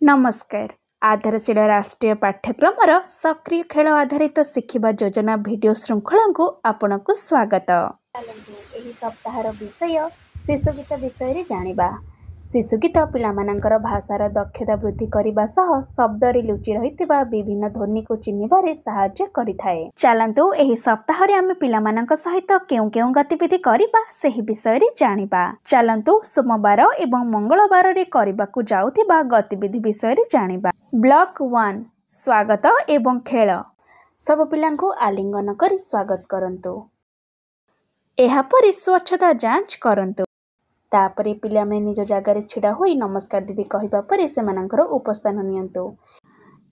नमस्कार। आधारशील राष्ट्रीय पाठ्यक्रम सक्रिय खेल आधारित शिखिबा योजना वीडियो श्रृंखला को आपनकु स्वागत। एही सप्ताहर विषय शिशुगीत विषय जानिबा। शिशुगीत पिलामानंकर भाषार दक्षता वृद्धि करने सह शब्द रे लुचि रहितिबा विभिन्न ध्वनि को चिन्हिबारे सहाय्य करिथाए। चलंतु एही सप्ताह रे आमे पिलामानंक सहित केउ गतिविधि करिबा सेही विषय रे जानिबा। चलंतु सोमवार एवं मंगलवार रे करिबाकु जाउथिबा गतिविधि विषय रे जानिबा। ब्लॉक 1 स्वागत एवं खेल। सब पिलांकु आलिंगन करी स्वागत करंतु। एहा परि स्वच्छता जांच करंतु। तापरे पिलामे निज जगार छिड़ा होई नमस्कार दीदी कहिबा परे सेमानंकर उपस्थान नियंतु।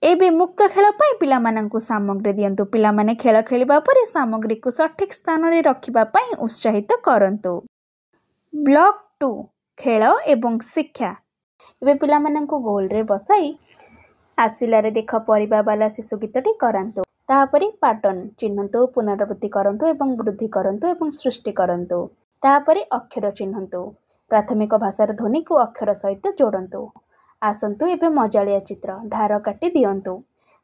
एबे मुक्त खेल पाई पिलामानंकु सामग्री दियंतु। पिलामाने खेल खेलिबा परे सामग्री को सठिक स्थान रे रखिबा पाई उत्साहित करंतु। ब्लॉक 2 खेल एवं शिक्षा। एबे पिलामानंकु गोल रे बसाई आसिला रे देख परिबा वाला शिशु गीतटी करंतु। तापरे पैटर्न चिन्हंतु, पुनरावृत्ति करंतु एवं वृद्धि करंतु एवं सृष्टि करंतु। तापरे अक्षर चिन्हंतु। प्राथमिक भाषार ध्वनि को अक्षर सहित जोड़ंतु। आसंतु एबे मजालिया चित्र धार काटी दियंतु।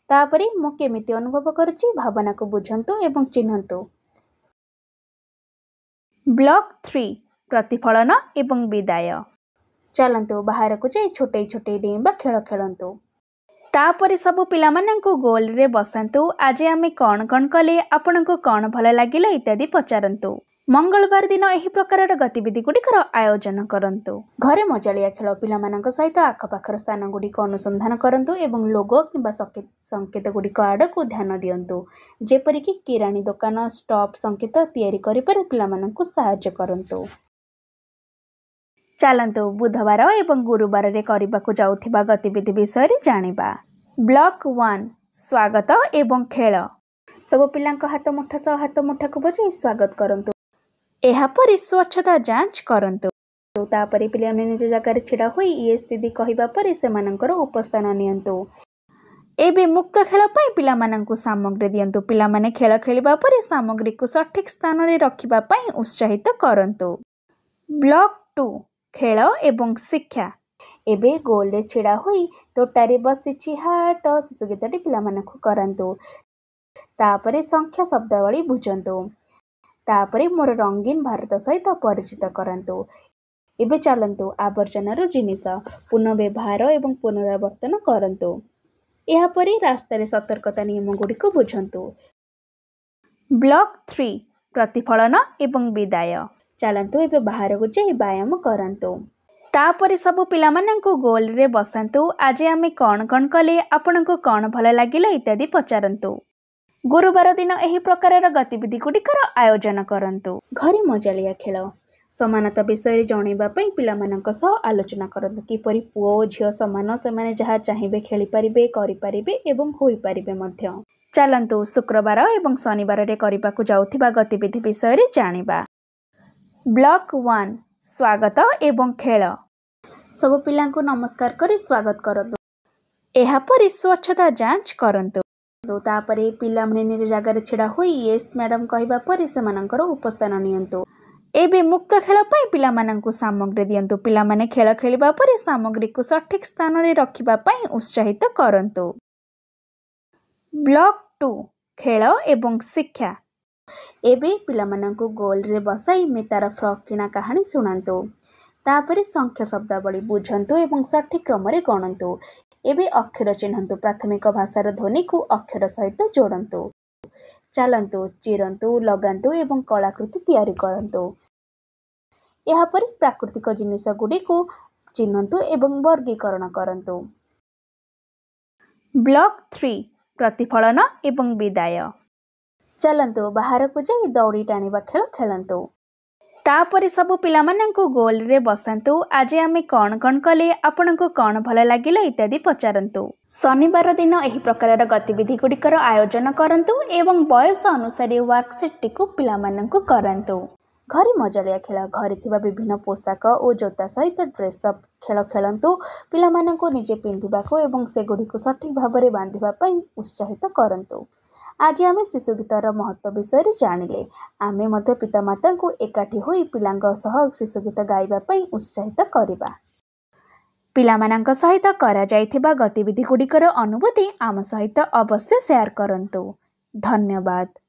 तापरे मु केमिति अनुभव करछि भावना को बुझंतु एवं चिन्हंतु। ब्लॉक 3 प्रतिफलन एवं विदाय। चलंतु बाहर को जाई छोटे छोटे डेंबा खेल खेलंतु। तापरे सबु पिलामानंकु गोल रे बसंतु। आज आमे कौन कले आपनकु कौन भल लागिला इत्यादि पचारंतु। मंगलवार दिन एही प्रकार गतिविधि गुड़िकर आयोजन करंतु। घरे मजालिया खेल पिलामानंक सहित आखपाखर स्थान गुड़िक अनुसंधान करंतु एवं लोगो किंबा संकेत गुड़िक आड़कू ध्यान दियंतु। जेपरिक किराणी दुकान स्टॉप संकेत तैयारी करिपारे पिलामानंकु सहाय्य करंतु। चलंतु बुधवार एवं गुरुवार रे करिबाकु जाउथिबा गतिविधि विषय रे जानिबा। ब्लॉक 1 स्वागत एवं खेल। सब पिलांक हाथ मुठा सह हाथ मुठा को बजाई स्वागत करंतु। एहा परि स्वच्छता जांच करंतु। तापरे पिलाने निज जगार छिड़ा होई येस दीदी कहिबा परे सेमानंकर उपस्थान नियंतु। एबे मुक्त खेल पाई पिलामानंकु सामग्री दियंतु। पिलामाने खेल खेलिबा परे सामग्री को सठिक स्थान रे रखिबा पाई उत्साहित करंतु। ब्लॉक 2 खेल एवं शिक्षा। एबे गोल रे छिड़ा होई तोटारे बसिछि हाट शिशु गीतटी पिलामानंकु करंतु। तापरे संख्या शब्दावली बुझंतु। तापरे मोर रंगीन भारत सहित परिचित करंतु। एबे चलंतु आवर्जनार जिनिस पुनर्व्यवहार एवं पुनरावर्तन करंतु। एहा परि रास्ता रे सतर्कता नियम गुड़िक बुझंतु। ब्लॉक 3 प्रतिफलन एवं विदाय। चलंतु एबे बाहर को जाई व्यायाम करंतु। तापरे सबु पिलामानंकु गोल रे बसंतु। आज आमे कौन कले आपनकु कौन भल लागिला इत्यादि पचारंतु। गुरुवार दिन एही प्रकार गतिविधि गुड़िकर आयोजन करंतु। घरे मजालिया खेल समानता विषय जणैबा पई पिलामानंक सह आलोचना करंतु। किपरि पुओ झियो समान सेमाने जहा चाहिबे खेली परिबे करि परिबे एवं होई परिबे मध्य। चलंतु शुक्रवार एवं शनिवार रे करिबाकु जाउथिबा गतिविधि विषय रे जानिबा। ब्लॉक 1 स्वागत एवं खेल। सब पिलांकु नमस्कार करी स्वागत करंतु। एहा परि स्वच्छता जांच करंतु। तापरे पिलामने निज जगार छिड़ा होई येस मैडम कहिबा परे सेमानंकर उपस्थान नियंतु। एबे मुक्त खेल पाई पिलामानंकु सामग्री दियंतु। पिलामाने खेल खेलिबा परे सामग्री को सठिक स्थान रे रखिबा पाई उत्साहित करंतु। ब्लॉक 2 खेल एवं शिक्षा। एबे पिलामानंकु गोल रे बसाई मितार फ्रॉक किना कहानी सुनांतु। तापरे संख्या शब्दावली बुझंतु एवं सठिक क्रम रे गणंतु। एबे अक्षर चिन्हंतु। प्राथमिक भाषार ध्वनि को अक्षर सहित जोड़ंतु। चलंतु चिरंतु लगांतु एवं कलाकृति तैयारी करंतु। एहा परि प्राकृतिक जिनिस गुडी को चिन्हंतु एवं वर्गीकरण करंतु। ब्लॉक 3 प्रतिफलन एवं विदाय। चलंतु बाहर को जाई दौड़ी टाणिबा खेल खेलंतु। तापरे सबु पिलामानंकु गोल रे बसंतु। आज आमे कौन कले आपनकु कौन भल लागिला इत्यादि पचारंतु। शनिवार दिन एही प्रकार गतिविधि गुड़िकर आयोजन करंतु एवं बयस अनुसार वर्कशीट टिकु पिलामानंकु करंतु। घरे मजालिया खेल घरे थिबा विभिन्न पोशाक और जोता सहित ड्रेस अप खेल खेलंतु। पिलामानंकु निजे पिंधिबाको एवं से गुड़िक सठिक भाबरे बांधिबा पई उत्साहित करंतु। आज आमे शिशु गीतर महत्व विषय रे जानिले। आमे मध्य पितामाता को एकाठी होई पिलांग सह शिशु गीत गाइबा पई उत्साहित करिबा। ପିଲାମାନଙ୍କ ସହିତ କରାଯାଇଥିବା ଗତିବିଧି ଗୁଡ଼ିକର ଅନୁଭୂତି ଆମ ସହିତ ଅବଶ୍ୟ ସେୟାର କରନ୍ତୁ। ଧନ୍ୟବାଦ।